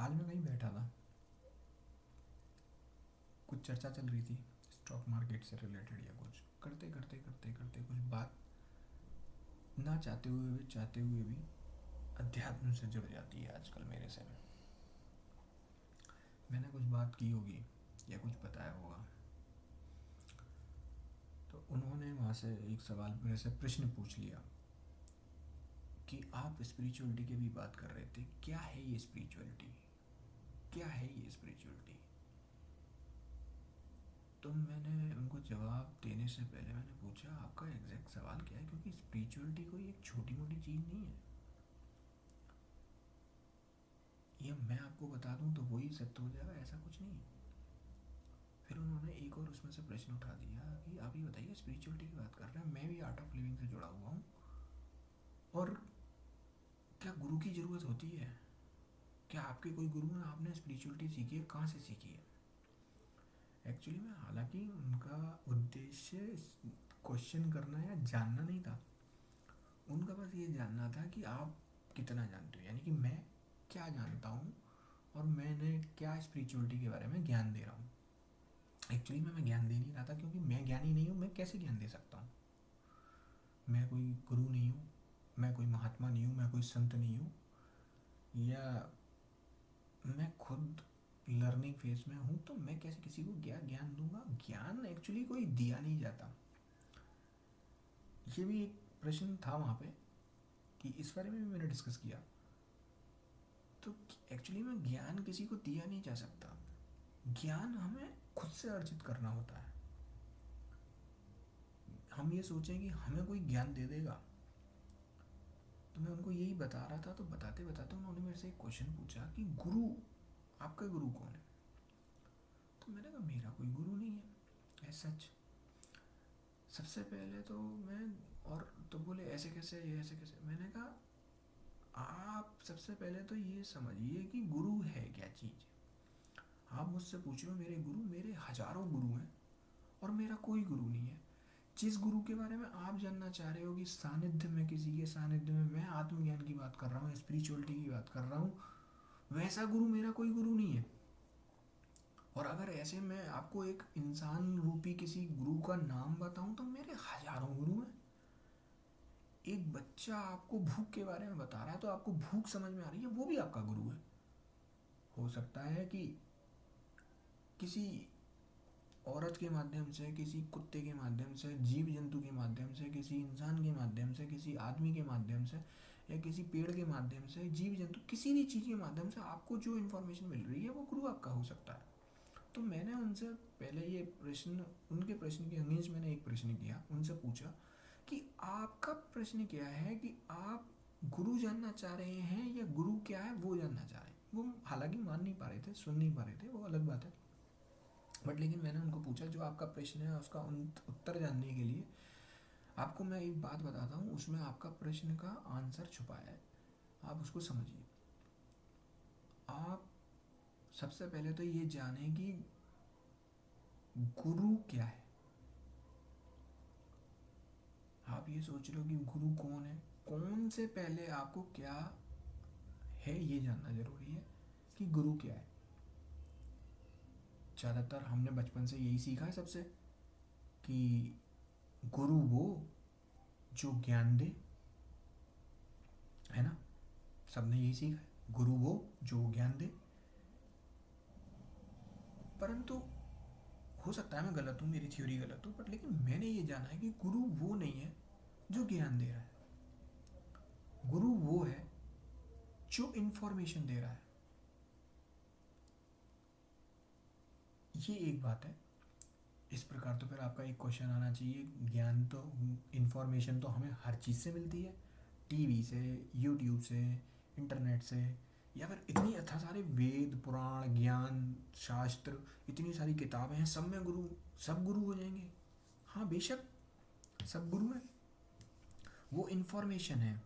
आज मैं कहीं बैठा था, कुछ चर्चा चल रही थी स्टॉक मार्केट से रिलेटेड, या कुछ करते करते करते करते कुछ बात ना चाहते हुए भी चाहते हुए भी अध्यात्म से जुड़ जाती है आजकल मेरे से। मैंने कुछ बात की होगी या कुछ बताया होगा, तो उन्होंने वहाँ से एक सवाल मेरे से प्रश्न पूछ लिया कि आप स्पिरिचुअलिटी की भी बात कर रहे थे, क्या है ये स्पिरिचुअलिटी, क्या है ये स्पिरिचुअलिटी। तो मैंने उनको जवाब देने से पहले मैंने पूछा आपका एग्जैक्ट सवाल क्या है, क्योंकि स्पिरिचुअलिटी कोई एक छोटी मोटी चीज़ नहीं है। ये मैं आपको बता दूं तो वही सत्य हो जाएगा, ऐसा कुछ नहीं है। फिर उन्होंने एक और उसमें से प्रश्न उठा दिया कि आप ये बताइए स्पिरिचुअलिटी की बात कर रहे हैं, मैं भी आर्ट ऑफ लिविंग से जुड़ा हुआ हूँ, और क्या गुरु की ज़रूरत होती है, क्या आपके कोई गुरु हैं, आपने स्पिरिचुअलिटी सीखी है, कहाँ से सीखी है। एक्चुअली में हालांकि उनका उद्देश्य क्वेश्चन करना या जानना नहीं था, उनका बस ये जानना था कि आप कितना जानते हो, यानी कि मैं क्या जानता हूँ और मैंने क्या स्पिरिचुअलिटी के बारे में ज्ञान दे रहा हूँ। एक्चुअली में मैं ज्ञान दे नहीं रहा था, क्योंकि मैं ज्ञानी नहीं हूँ, मैं कैसे ज्ञान दे सकता हूँ। मैं कोई गुरु नहीं हूँ, मैं कोई महात्मा नहीं हूँ, मैं कोई संत नहीं हूँ, या मैं खुद लर्निंग फेज में हूँ, तो मैं कैसे किसी को क्या ज्ञान दूंगा। ज्ञान एक्चुअली कोई दिया नहीं जाता। ये भी एक प्रश्न था वहाँ पे कि इस बारे में भी मैंने डिस्कस किया। तो एक्चुअली में ज्ञान किसी को दिया नहीं जा सकता, ज्ञान हमें खुद से अर्जित करना होता है। हम ये सोचें कि हमें कोई ज्ञान दे देगा, तो मैं उनको यही बता रहा था। तो बताते बताते उन्होंने मेरे से एक क्वेश्चन पूछा कि गुरु, आपका गुरु कौन है। तो मैंने कहा मेरा कोई गुरु नहीं है ऐसा सच। सबसे पहले तो मैं, और तो बोले ऐसे कैसे, ये ऐसे कैसे। मैंने कहा आप सबसे पहले तो ये समझिए कि गुरु है क्या चीज़। आप मुझसे पूछ रहे हो मेरे गुरु, मेरे हजारों गुरु हैं और मेरा कोई गुरु नहीं है। जिस गुरु के बारे में आप जानना चाह रहे हो कि सानिध्य में, किसी के सानिध्य में मैं आत्मज्ञान की बात कर रहा हूँ, स्पिरिचुअलिटी की बात कर रहा हूँ, वैसा गुरु मेरा कोई गुरु नहीं है। और अगर ऐसे मैं आपको एक इंसान रूपी किसी गुरु का नाम बताऊं तो मेरे हजारों गुरु हैं। एक बच्चा आपको भूख के बारे में बता रहा है तो आपको भूख समझ में आ रही है, वो भी आपका गुरु है। हो सकता है कि किसी औरत के माध्यम से, किसी कुत्ते के माध्यम से, जीव जंतु के माध्यम से, किसी इंसान के माध्यम से, किसी आदमी के माध्यम से, या किसी पेड़ के माध्यम से, जीव जंतु किसी भी चीज़ के माध्यम से आपको जो इन्फॉर्मेशन मिल रही है वो गुरु आपका हो सकता है। तो मैंने उनसे पहले ये प्रश्न, उनके प्रश्न के अगेंस्ट मैंने एक प्रश्न किया, उनसे पूछा कि आपका प्रश्न क्या है, कि आप गुरु जानना चाह रहे हैं या गुरु क्या है वो जानना चाह रहे हैं। वो हालांकि मान नहीं पा रहे थे, सुन नहीं पा रहे थे, वो अलग बात है। बट लेकिन मैंने उनको पूछा जो आपका प्रश्न है उसका उत्तर जानने के लिए आपको मैं एक बात बताता हूँ, उसमें आपका प्रश्न का आंसर छुपा है, आप उसको समझिए। आप सबसे पहले तो ये जानें कि गुरु क्या है। आप ये सोच रहे हो कि गुरु कौन है, कौन से पहले आपको क्या है ये जानना जरूरी है कि गुरु क्या है। ज़्यादातर हमने बचपन से यही सीखा है सबसे, कि गुरु वो जो ज्ञान दे, है ना। सबने यही सीखा है, गुरु वो जो ज्ञान दे। परंतु हो सकता है मैं गलत हूँ, मेरी थ्योरी गलत हो, बट लेकिन मैंने ये जाना है कि गुरु वो नहीं है जो ज्ञान दे रहा है। गुरु वो है जो इन्फॉर्मेशन दे रहा है। ये एक बात है। इस प्रकार तो फिर आपका एक क्वेश्चन आना चाहिए, ज्ञान तो, इन्फॉर्मेशन तो हमें हर चीज़ से मिलती है, टीवी से, यूट्यूब से, इंटरनेट से, या फिर इतनी अच्छा सारे वेद पुराण ज्ञान शास्त्र, इतनी सारी किताबें हैं, सब में गुरु, सब गुरु हो जाएंगे। हाँ बेशक सब गुरु हैं, वो इन्फॉर्मेशन है।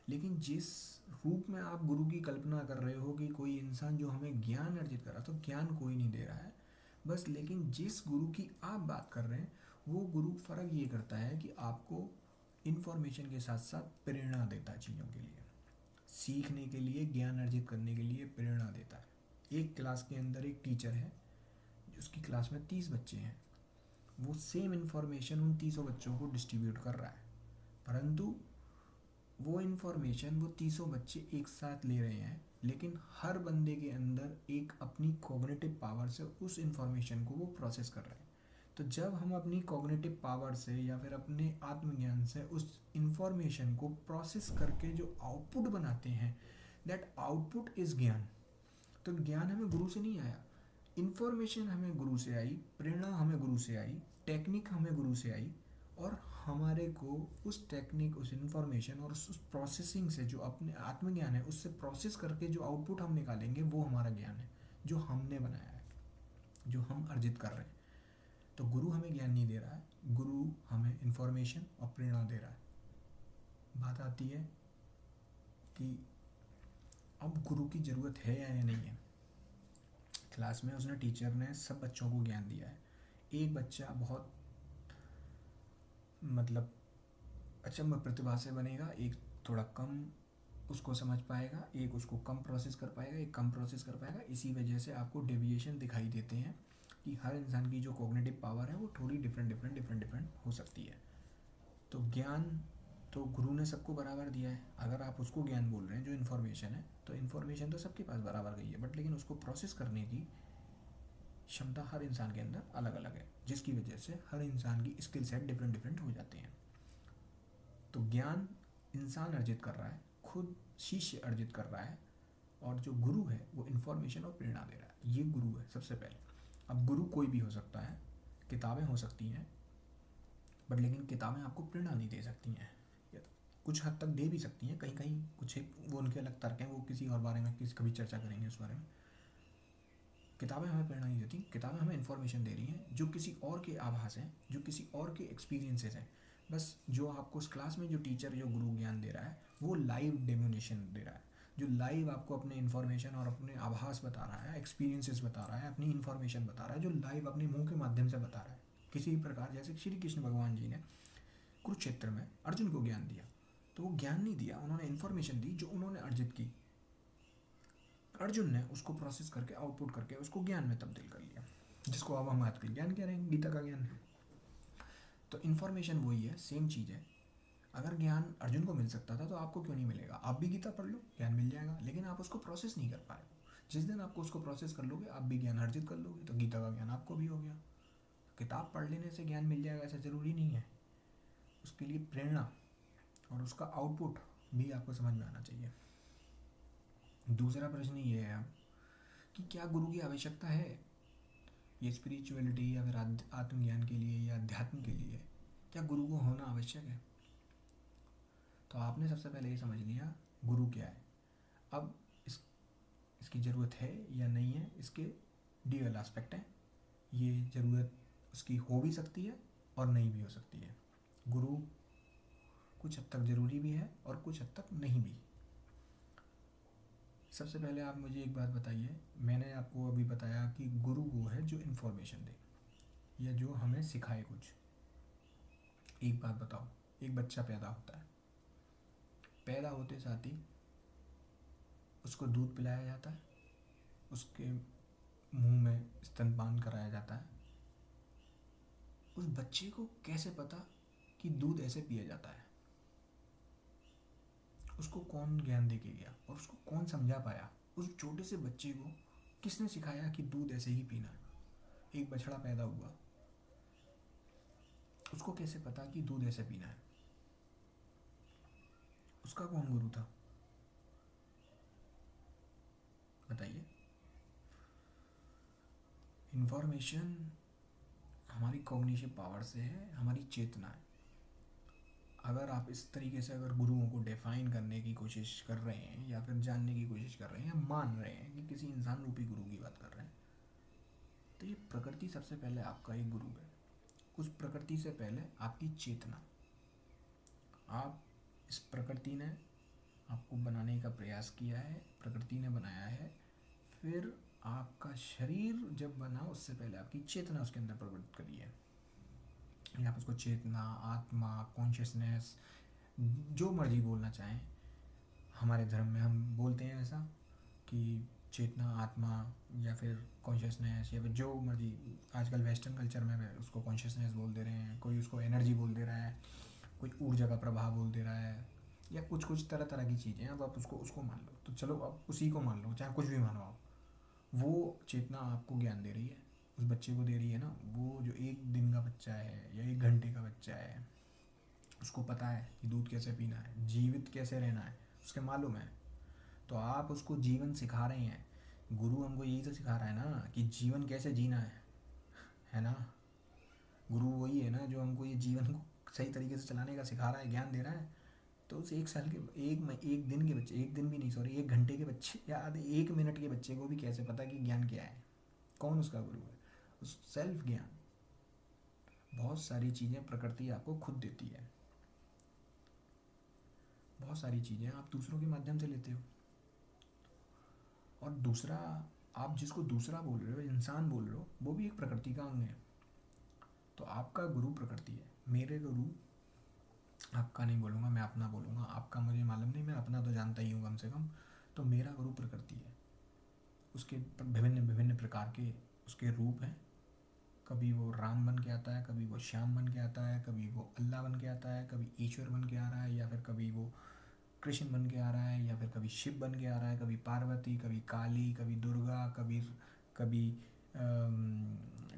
लेकिन जिस रूप में आप गुरु की कल्पना कर रहे हो कि कोई इंसान जो हमें ज्ञान अर्जित कर रहा, तो ज्ञान कोई नहीं दे रहा है बस। लेकिन जिस गुरु की आप बात कर रहे हैं वो गुरु फ़र्क ये करता है कि आपको इन्फॉर्मेशन के साथ साथ प्रेरणा देता है, चीज़ों के लिए सीखने के लिए, ज्ञान अर्जित करने के लिए प्रेरणा देता है। एक क्लास के अंदर एक टीचर है, उसकी क्लास में 30 बच्चे हैं, वो सेम इन्फॉर्मेशन उन 30 बच्चों को डिस्ट्रीब्यूट कर रहा है, परंतु वो इन्फॉर्मेशन वो 30 बच्चे एक साथ ले रहे हैं, लेकिन हर बंदे के अंदर एक अपनी कॉग्निटिव पावर से उस इन्फॉर्मेशन को वो प्रोसेस कर रहे हैं। तो जब हम अपनी कॉग्निटिव पावर से या फिर अपने आत्मज्ञान से उस इन्फॉर्मेशन को प्रोसेस करके जो आउटपुट बनाते हैं, दैट आउटपुट इज़ ज्ञान। तो ज्ञान हमें गुरु से नहीं आया, इन्फॉर्मेशन हमें गुरु से आई, प्रेरणा हमें गुरु से आई, टेक्निक हमें गुरु से आई, और हमारे को उस टेक्निक, उस इन्फॉर्मेशन और उस प्रोसेसिंग से जो अपने आत्मज्ञान है उससे प्रोसेस करके जो आउटपुट हम निकालेंगे वो हमारा ज्ञान है, जो हमने बनाया है, जो हम अर्जित कर रहे हैं। तो गुरु हमें ज्ञान नहीं दे रहा है, गुरु हमें इन्फॉर्मेशन और प्रेरणा दे रहा है। बात आती है कि अब गुरु की ज़रूरत है या नहीं है। क्लास में उसने, टीचर ने सब बच्चों को ज्ञान दिया है, एक बच्चा बहुत मतलब अचंभ प्रतिभा से बनेगा, एक थोड़ा कम उसको समझ पाएगा, एक उसको कम प्रोसेस कर पाएगा, एक कम प्रोसेस कर पाएगा। इसी वजह से आपको डेविएशन दिखाई देते हैं कि हर इंसान की जो कॉग्निटिव पावर है वो थोड़ी डिफरेंट हो सकती है। तो ज्ञान तो गुरु ने सबको बराबर दिया है, अगर आप उसको ज्ञान बोल रहे हैं जो इन्फॉर्मेशन है, तो इन्फॉर्मेशन तो सबके पास बराबर गई है, बट लेकिन उसको प्रोसेस करने की क्षमता हर इंसान के अंदर अलग अलग है, जिसकी वजह से हर इंसान की स्किल सेट डिफरेंट हो जाते हैं। तो ज्ञान इंसान अर्जित कर रहा है, खुद शिष्य अर्जित कर रहा है, और जो गुरु है वो इन्फॉर्मेशन और प्रेरणा दे रहा है। ये गुरु है सबसे पहले। अब गुरु कोई भी हो सकता है, किताबें हो सकती हैं, बट लेकिन किताबें आपको प्रेरणा नहीं दे सकती हैं, कुछ हद तक दे भी सकती हैं, कहीं कहीं कुछ एक वो उनके अलग तर्क हैं, वो किसी और बारे में कभी चर्चा करेंगे उस बारे में। किताबें हमें प्रेरणा नहीं देती, किताबें हमें इन्फॉर्मेशन दे रही हैं जो किसी और के आभास हैं, जो किसी और के एक्सपीरियंसेस हैं। बस जो आपको उस क्लास में जो टीचर, जो गुरु ज्ञान दे रहा है, वो लाइव डेमोनेशन दे रहा है, जो लाइव आपको अपने इन्फॉर्मेशन और अपने आभास बता रहा है, एक्सपीरियंसेस बता रहा है, अपनी इन्फॉर्मेशन बता रहा है, जो लाइव अपने मुंह के माध्यम से बता रहा है। किसी भी प्रकार, जैसे श्री कृष्ण भगवान जी ने कुरुक्षेत्र में अर्जुन को ज्ञान दिया, तो वो ज्ञान नहीं दिया, उन्होंने इन्फॉर्मेशन दी जो उन्होंने अर्जित की। अर्जुन ने उसको प्रोसेस करके, आउटपुट करके उसको ज्ञान में तब्दील कर लिया, जिसको अब हम आजकल ज्ञान कह रहे हैं, गीता का ज्ञान। तो इन्फॉर्मेशन वही है, सेम चीज़ है। अगर ज्ञान अर्जुन को मिल सकता था तो आपको क्यों नहीं मिलेगा? आप भी गीता पढ़ लो, ज्ञान मिल जाएगा, लेकिन आप उसको प्रोसेस नहीं कर पा रहे हो। जिस दिन आपको उसको प्रोसेस कर लोगे, आप भी ज्ञान अर्जित कर लोगे, तो गीता का ज्ञान आपको भी हो गया। किताब पढ़ लेने से ज्ञान मिल जाएगा ऐसा ज़रूरी नहीं है, उसके लिए प्रेरणा और उसका आउटपुट भी आपको समझ में आना चाहिए। दूसरा प्रश्न ये है कि क्या गुरु की आवश्यकता है ये स्पिरिचुअलिटी या फिर आत्मज्ञान के लिए या अध्यात्म के लिए? क्या गुरु को होना आवश्यक है? तो आपने सबसे पहले ये समझ लिया गुरु क्या है। अब इसकी ज़रूरत है या नहीं है, इसके ड्यूअल एस्पेक्ट हैं। ये ज़रूरत उसकी हो भी सकती है और नहीं भी हो सकती है। गुरु कुछ हद तक ज़रूरी भी है और कुछ हद तक नहीं भी। सबसे पहले आप मुझे एक बात बताइए, मैंने आपको अभी बताया कि गुरु वो है जो इन्फॉर्मेशन दे या जो हमें सिखाए कुछ। एक बात बताओ, एक बच्चा पैदा होता है, पैदा होते साथ ही उसको दूध पिलाया जाता है, उसके मुंह में स्तनपान कराया जाता है। उस बच्चे को कैसे पता कि दूध ऐसे पिया जाता है? उसको कौन ज्ञान दे के गया और उसको कौन समझा पाया? उस छोटे से बच्चे को किसने सिखाया कि दूध ऐसे ही पीना है? एक बछड़ा पैदा हुआ, उसको कैसे पता कि दूध ऐसे पीना है? उसका कौन गुरु था? बताइए। इन्फॉर्मेशन हमारी कॉग्निटिव पावर से है, हमारी चेतना है। अगर आप इस तरीके से अगर गुरुओं को डिफाइन करने की कोशिश कर रहे हैं या फिर जानने की कोशिश कर रहे हैं या मान रहे हैं कि किसी इंसान रूपी गुरु की बात कर रहे हैं, तो ये प्रकृति सबसे पहले आपका एक गुरु है। उस प्रकृति से पहले आपकी चेतना। आप इस प्रकृति ने आपको बनाने का प्रयास किया है, प्रकृति ने बनाया है, फिर आपका शरीर जब बना उससे पहले आपकी चेतना उसके अंदर प्रवृत्त करी है। आप उसको चेतना, आत्मा, कॉन्शियसनेस, जो मर्जी बोलना चाहें। हमारे धर्म में हम बोलते हैं ऐसा कि चेतना, आत्मा, या फिर कॉन्शियसनेस, या फिर जो मर्जी आजकल वेस्टर्न कल्चर में उसको कॉन्शियसनेस बोल दे रहे हैं, कोई उसको एनर्जी बोल दे रहा है, कोई ऊर्जा का प्रभाव बोल दे रहा है, या कुछ कुछ तरह तरह की चीज़ें। अब आप उसको उसको मान लो, तो चलो आप उसी को मान लो, चाहे कुछ भी मानो आप। वो चेतना आपको ज्ञान दे रही है, उस बच्चे को दे रही है ना। वो जो 1 दिन का बच्चा है या 1 घंटे का बच्चा है, उसको पता है कि दूध कैसे पीना है, जीवित कैसे रहना है, उसके मालूम है। तो आप उसको जीवन सिखा रहे हैं। गुरु हमको यही तो सिखा रहा है ना कि जीवन कैसे जीना है ना। गुरु वही है ना जो हमको ये जीवन को सही तरीके से चलाने का सिखा रहा है, ज्ञान दे रहा है। तो उस 1 साल के 1 दिन के बच्चे, 1 दिन भी नहीं, सॉरी, 1 घंटे के बच्चे या आधे 1 मिनट के बच्चे को भी कैसे पता कि ज्ञान क्या है, कौन उसका गुरु है। उस सेल्फ ज्ञान, बहुत सारी चीज़ें प्रकृति आपको खुद देती है। बहुत सारी चीज़ें आप दूसरों के माध्यम से लेते हो। और दूसरा, आप जिसको दूसरा बोल रहे हो, इंसान बोल रहे हो, वो भी एक प्रकृति का अंग है। तो आपका गुरु प्रकृति है। मेरे गुरु, आपका नहीं बोलूँगा, मैं अपना बोलूँगा। आपका मुझे मालूम नहीं, मैं अपना तो जानता ही हूँ कम से कम। तो मेरा गुरु प्रकृति है। उसके विभिन्न विभिन्न प्रकार के उसके रूप हैं। कभी वो राम बन के आता है, कभी वो श्याम बन के आता है, कभी वो अल्लाह बन के आता है, कभी ईश्वर बन के आ रहा है, या फिर कभी वो कृष्ण बन के आ रहा है, या फिर कभी शिव बन के आ रहा है, कभी पार्वती, कभी काली, कभी दुर्गा, कभी कभी अम,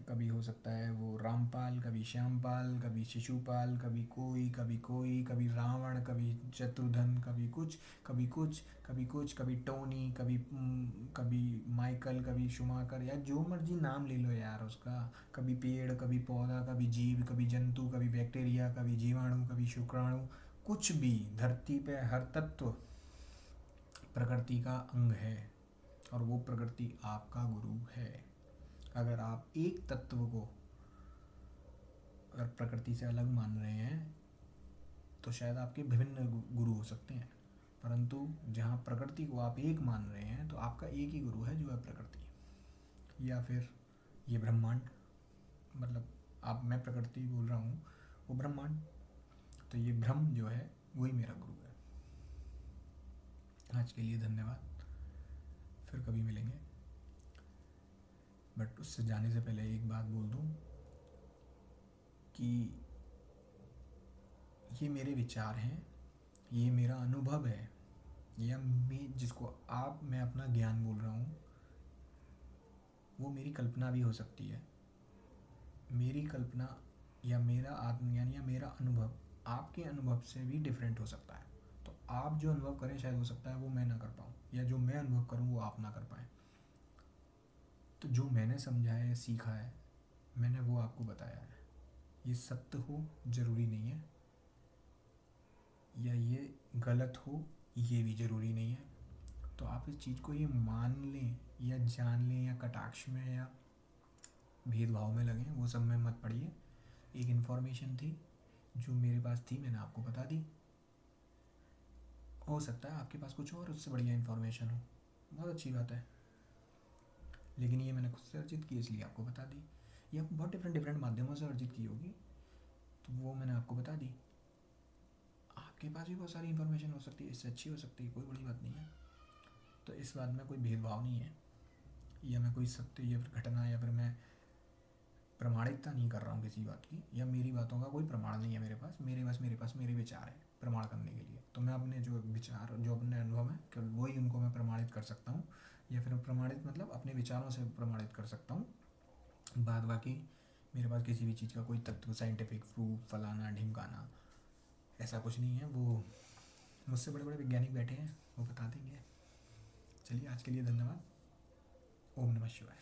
कभी हो सकता है वो रामपाल, कभी श्यामपाल, कभी शिशुपाल, कभी रावण, कभी शत्रुघ्न, कभी कुछ, कभी कुछ, कभी कुछ, कभी टोनी, कभी माइकल, कभी शुमाकर, या जो मर्जी नाम ले लो यार उसका। कभी पेड़, कभी पौधा, कभी जीव, कभी जंतु, कभी बैक्टीरिया, कभी जीवाणु, कभी शुक्राणु, कुछ भी। धरती पे हर तत्व प्रकृति का अंग है, और वो प्रकृति आपका गुरु है। अगर आप एक तत्व को अगर प्रकृति से अलग मान रहे हैं, तो शायद आपके विभिन्न गुरु हो सकते हैं, परंतु जहाँ प्रकृति को आप एक मान रहे हैं, तो आपका एक ही गुरु है, जो है प्रकृति, या फिर ये ब्रह्मांड। मतलब आप, मैं प्रकृति बोल रहा हूँ, वो ब्रह्मांड। तो ये ब्रह्म जो है, वही मेरा गुरु है। आज के लिए धन्यवाद, फिर कभी मिलेंगे। बट उससे जाने से पहले एक बात बोल दूँ कि ये मेरे विचार हैं, ये मेरा अनुभव है, या मैं जिसको मैं अपना ज्ञान बोल रहा हूँ, वो मेरी कल्पना भी हो सकती है। मेरी कल्पना या मेरा आत्मज्ञान या मेरा अनुभव आपके अनुभव से भी डिफरेंट हो सकता है। तो आप जो अनुभव करें, शायद हो सकता है वो मैं ना कर पाऊँ, या जो मैं अनुभव करूँ वो आप ना कर पाएँ। तो जो मैंने समझा है, सीखा है, मैंने वो आपको बताया है। ये सत्य हो ज़रूरी नहीं है, या ये गलत हो ये भी ज़रूरी नहीं है। तो आप इस चीज़ को ये मान लें या जान लें, या कटाक्ष में या भेदभाव में लगें, वो सब में मत पड़िए। एक इन्फॉर्मेशन थी जो मेरे पास थी, मैंने आपको बता दी। हो सकता है आपके पास कुछ और उससे बढ़िया इन्फॉर्मेशन हो, बहुत अच्छी बात है, लेकिन ये मैंने खुद से अर्जित की, इसलिए आपको बता दी। ये आप बहुत डिफरेंट डिफरेंट माध्यमों से अर्जित की होगी, तो वो मैंने आपको बता दी। आपके पास भी बहुत सारी इन्फॉर्मेशन हो सकती है, इससे अच्छी हो सकती है, कोई बड़ी बात नहीं है। तो इस बात में कोई भेदभाव नहीं है, या मैं कोई सत्य या फिर घटना, या फिर मैं प्रमाणिकता नहीं कर रहा हूँ किसी बात की, या मेरी बातों का कोई प्रमाण नहीं है मेरे पास। मेरे पास मेरे विचार हैं प्रमाण करने के लिए। तो मैं अपने जो विचार, जो अपने अनुभव है, केवल वही उनको मैं प्रमाणित कर सकता हूँ, या फिर प्रमाणित मतलब अपने विचारों से प्रमाणित कर सकता हूँ। बाद बाकी मेरे पास किसी भी चीज़ का कोई तत्व, साइंटिफिक प्रूफ, फलाना ढिमकाना, ऐसा कुछ नहीं है। वो मुझसे बड़े बड़े वैज्ञानिक बैठे हैं, वो बता देंगे। चलिए, आज के लिए धन्यवाद। ओम नमः शिवाय।